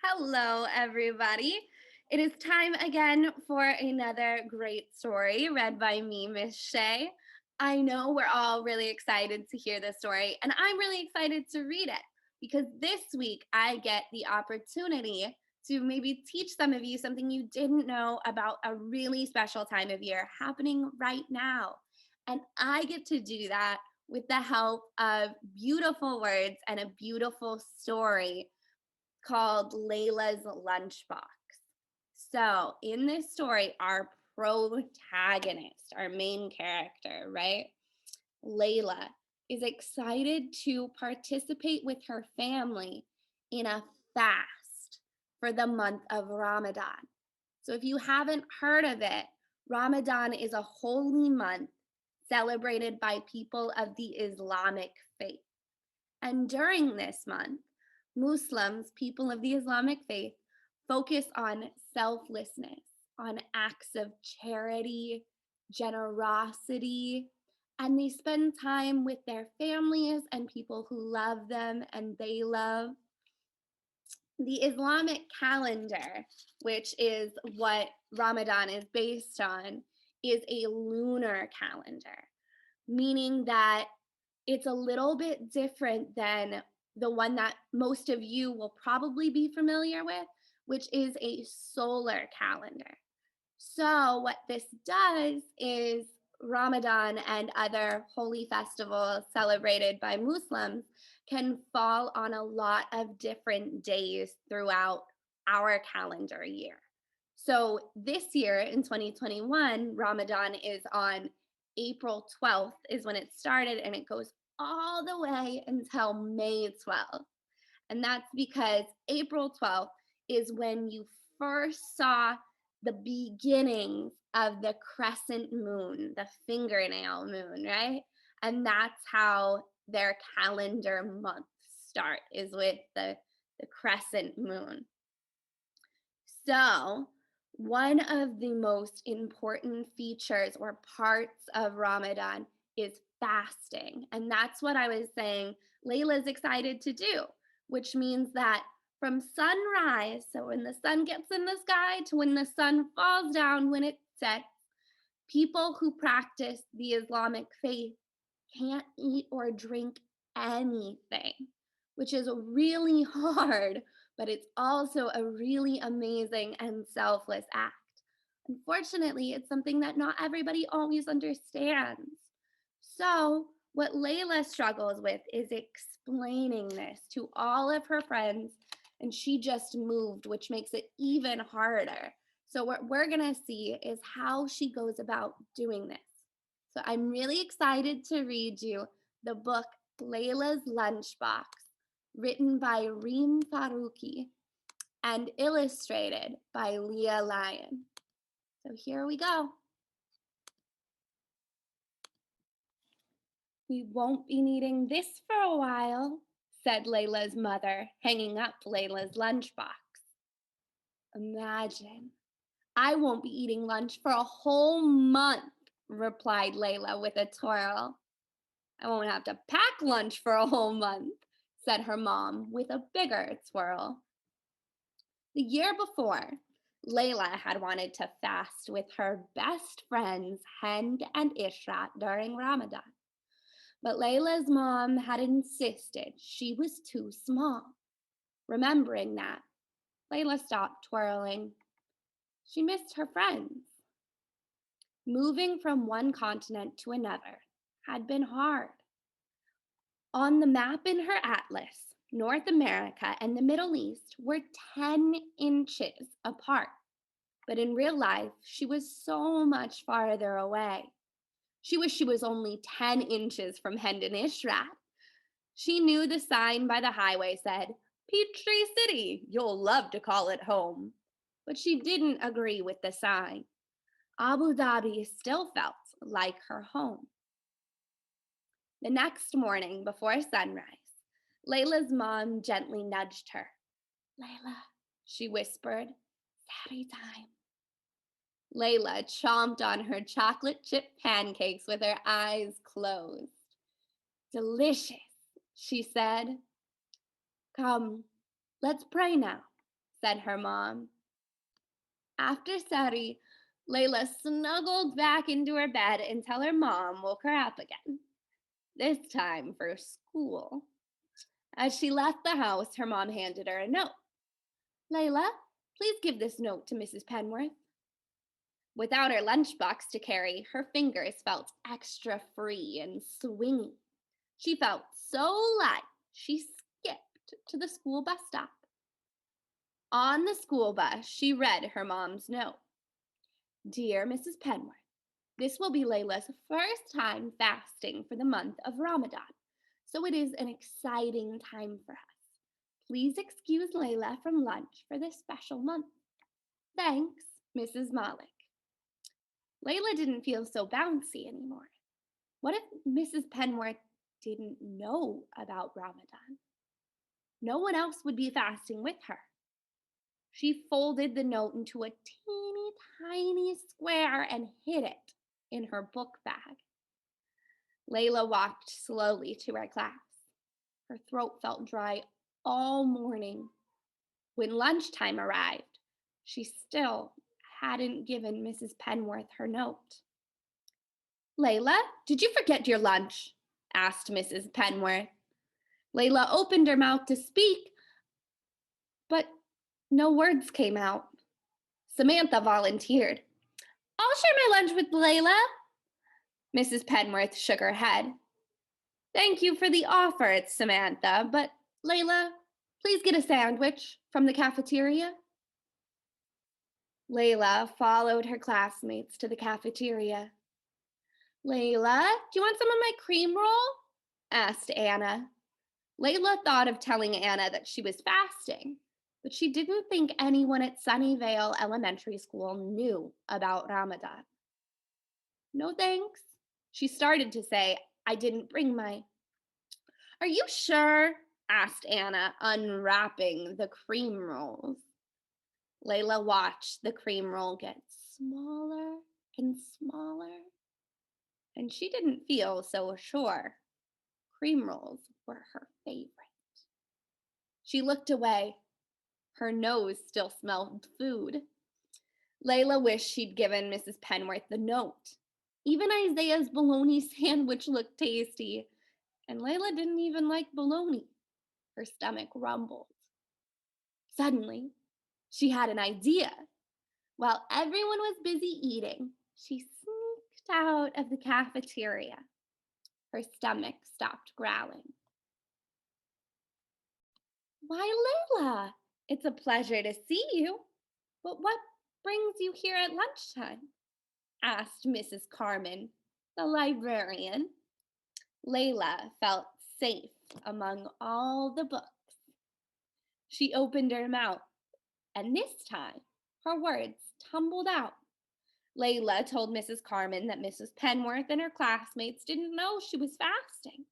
Hello, everybody. It is time again for another great story read by me, Miss Shay. I know we're all really excited to hear this story, and I'm really excited to read it because this week I get the opportunity to maybe teach some of you something you didn't know about a really special time of year happening right now. And I get to do that with the help of beautiful words and a beautiful story called Lailah's Lunchbox. So, in this story, our protagonist, our main character, right? Lailah is excited to participate with her family in a fast for the month of Ramadan. So, if you haven't heard of it, Ramadan is a holy month celebrated by people of the Islamic faith. And during this month, Muslims, people of the Islamic faith, focus on selflessness, on acts of charity, generosity, and they spend time with their families and people who love them and they love. The Islamic calendar, which is what Ramadan is based on, is a lunar calendar, meaning that it's a little bit different than the one that most of you will probably be familiar with, which is a solar calendar. So, what this does is Ramadan and other holy festivals celebrated by Muslims can fall on a lot of different days throughout our calendar year. So, this year in 2021, Ramadan is on April 12th, is when it started, and it goes all the way until May 12th. And that's because April 12th is when you first saw the beginnings of the crescent moon, the fingernail moon, right? And that's how their calendar months start, is with the crescent moon. So, one of the most important features or parts of Ramadan is fasting. And that's what I was saying Lailah's excited to do, which means that from sunrise, so when the sun gets in the sky, to when the sun falls down when it sets, people who practice the Islamic faith can't eat or drink anything, which is really hard, but it's also a really amazing and selfless act. Unfortunately, it's something that not everybody always understands. So, what Lailah struggles with is explaining this to all of her friends, and she just moved, which makes it even harder. So, what we're going to see is how she goes about doing this. So, I'm really excited to read you the book Lailah's Lunchbox, written by Reem Farouki and illustrated by Leah Lyon. So, here we go. We won't be needing this for a while, said Lailah's mother, hanging up Lailah's lunchbox. Imagine. I won't be eating lunch for a whole month, replied Lailah with a twirl. I won't have to pack lunch for a whole month, said her mom with a bigger twirl. The year before, Lailah had wanted to fast with her best friends Hind and Ishrat during Ramadan. But Lailah's mom had insisted she was too small. Remembering that, Lailah stopped twirling. She missed her friends. Moving from one continent to another had been hard. On the map in her atlas, North America and the Middle East were 10 inches apart. But in real life, she was so much farther away. She wished she was only 10 inches from Hendon Ishrat. She knew the sign by the highway said, Peachtree City, you'll love to call it home. But she didn't agree with the sign. Abu Dhabi still felt like her home. The next morning before sunrise, Lailah's mom gently nudged her. Lailah, she whispered, Sari time. Lailah chomped on her chocolate chip pancakes with her eyes closed. Delicious, she said. Come, let's pray now, said her mom. After study, Layla snuggled back into her bed until her mom woke her up again, this time for school. As she left the house, her mom handed her a note. Layla, please give this note to Mrs. Penworth. Without her lunchbox to carry, her fingers felt extra free and swingy. She felt so light, she skipped to the school bus stop. On the school bus, she read her mom's note. Dear Mrs. Penworth, this will be Layla's first time fasting for the month of Ramadan, so it is an exciting time for us. Please excuse Layla from lunch for this special month. Thanks, Mrs. Malik. Layla didn't feel so bouncy anymore. What if Mrs. Penworth didn't know about Ramadan? No one else would be fasting with her. She folded the note into a teeny tiny square and hid it in her book bag. Layla walked slowly to her class. Her throat felt dry all morning. When lunchtime arrived, she still hadn't given Mrs. Penworth her note. Layla, did you forget your lunch? Asked Mrs. Penworth. Layla opened her mouth to speak, but no words came out. Samantha volunteered. I'll share my lunch with Layla. Mrs. Penworth shook her head. Thank you for the offer, Samantha, but Layla, please get a sandwich from the cafeteria. Layla followed her classmates to the cafeteria. Layla, do you want some of my cream roll? Asked Anna. Layla thought of telling Anna that she was fasting, but she didn't think anyone at Sunnyvale Elementary School knew about Ramadan. No thanks. She started to say, I didn't bring my. Are you sure? Asked Anna, unwrapping the cream rolls. Layla watched the cream roll get smaller and smaller, and she didn't feel so sure. Cream rolls were her favorite. She looked away. Her nose still smelled food. Layla wished she'd given Mrs. Penworth the note. Even Isaiah's bologna sandwich looked tasty, and Layla didn't even like bologna. Her stomach rumbled. Suddenly, she had an idea. While everyone was busy eating, she sneaked out of the cafeteria. Her stomach stopped growling. Why, Layla, it's a pleasure to see you. But what brings you here at lunchtime? Asked Mrs. Carmen, the librarian. Layla felt safe among all the books. She opened her mouth, and this time her words tumbled out. Layla told Mrs. Carmen that Mrs. Penworth and her classmates didn't know she was fasting.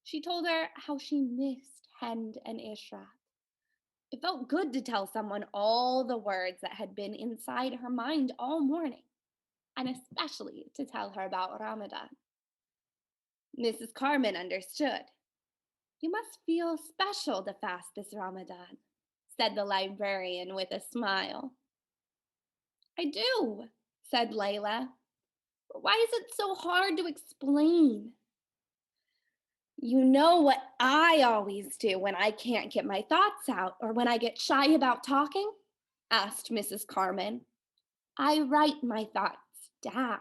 She told her how she missed Hend and Ishrat. It felt good to tell someone all the words that had been inside her mind all morning, and especially to tell her about Ramadan. Mrs. Carmen understood. You must feel special to fast this Ramadan, said the librarian with a smile. I do, said Layla. But why is it so hard to explain? You know what I always do when I can't get my thoughts out or when I get shy about talking? Asked Mrs. Carmen. I write my thoughts down.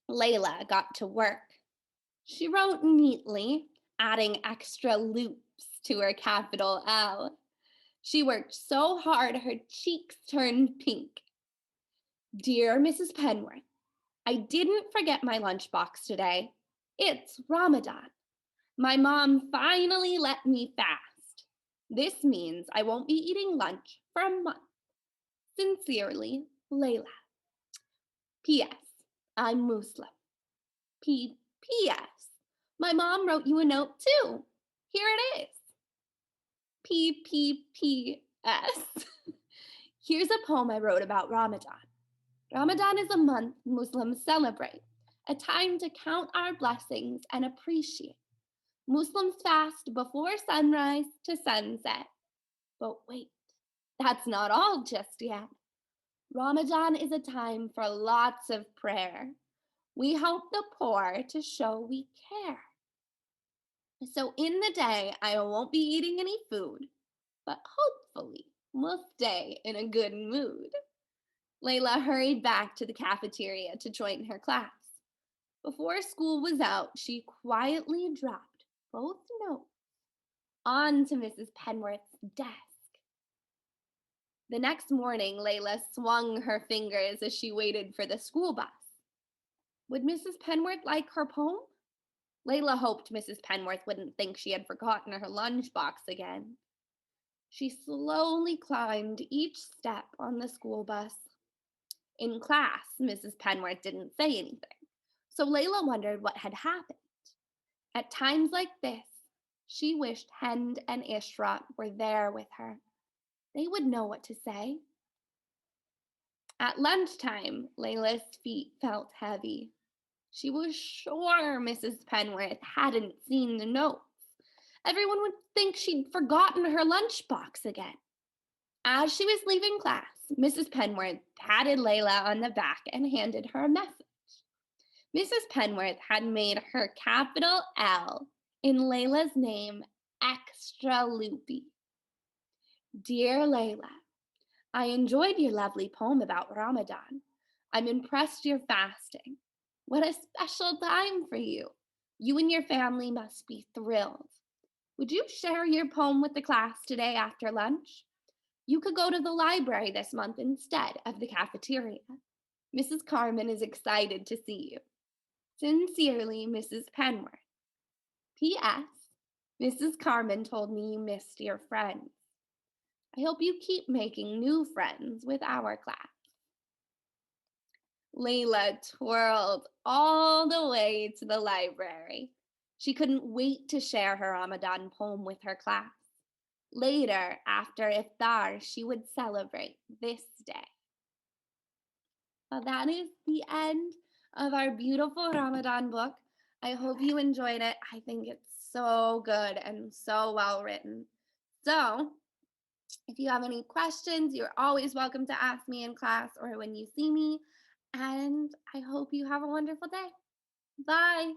Layla got to work. She wrote neatly, adding extra loops to her capital L. She worked so hard her cheeks turned pink. Dear Mrs. Penworth, I didn't forget my lunchbox today. It's Ramadan. My mom finally let me fast. This means I won't be eating lunch for a month. Sincerely, Layla. P.S. I'm Muslim. P.S. My mom wrote you a note too. Here it is. P.P.P.S. Here's a poem I wrote about Ramadan. Ramadan is a month Muslims celebrate, a time to count our blessings and appreciate. Muslims fast before sunrise to sunset. But wait, that's not all just yet. Ramadan is a time for lots of prayer. We help the poor to show we care. So in the day, I won't be eating any food, but hopefully we'll stay in a good mood. Layla hurried back to the cafeteria to join her class. Before school was out, she quietly dropped both notes onto Mrs. Penworth's desk. The next morning, Layla swung her fingers as she waited for the school bus. Would Mrs. Penworth like her poem? Layla hoped Mrs. Penworth wouldn't think she had forgotten her lunchbox again. She slowly climbed each step on the school bus. In class, Mrs. Penworth didn't say anything, so Layla wondered what had happened. At times like this, she wished Hend and Ishra were there with her. They would know what to say. At lunchtime, Layla's feet felt heavy. She was sure Mrs. Penworth hadn't seen the notes. Everyone would think she'd forgotten her lunchbox again. As she was leaving class, Mrs. Penworth patted Layla on the back and handed her a message. Mrs. Penworth had made her capital L in Layla's name extra loopy. Dear Layla, I enjoyed your lovely poem about Ramadan. I'm impressed you're fasting. What a special time for you. You and your family must be thrilled. Would you share your poem with the class today after lunch? You could go to the library this month instead of the cafeteria. Mrs. Carmen is excited to see you. Sincerely, Mrs. Penworth. P.S. Mrs. Carmen told me you missed your friends. I hope you keep making new friends with our class. Layla twirled all the way to the library. She couldn't wait to share her Ramadan poem with her class. Later, after iftar, she would celebrate this day. Well, that is the end of our beautiful Ramadan book. I hope you enjoyed it. I think it's so good and so well written. So, if you have any questions, you're always welcome to ask me in class or when you see me. And I hope you have a wonderful day. Bye.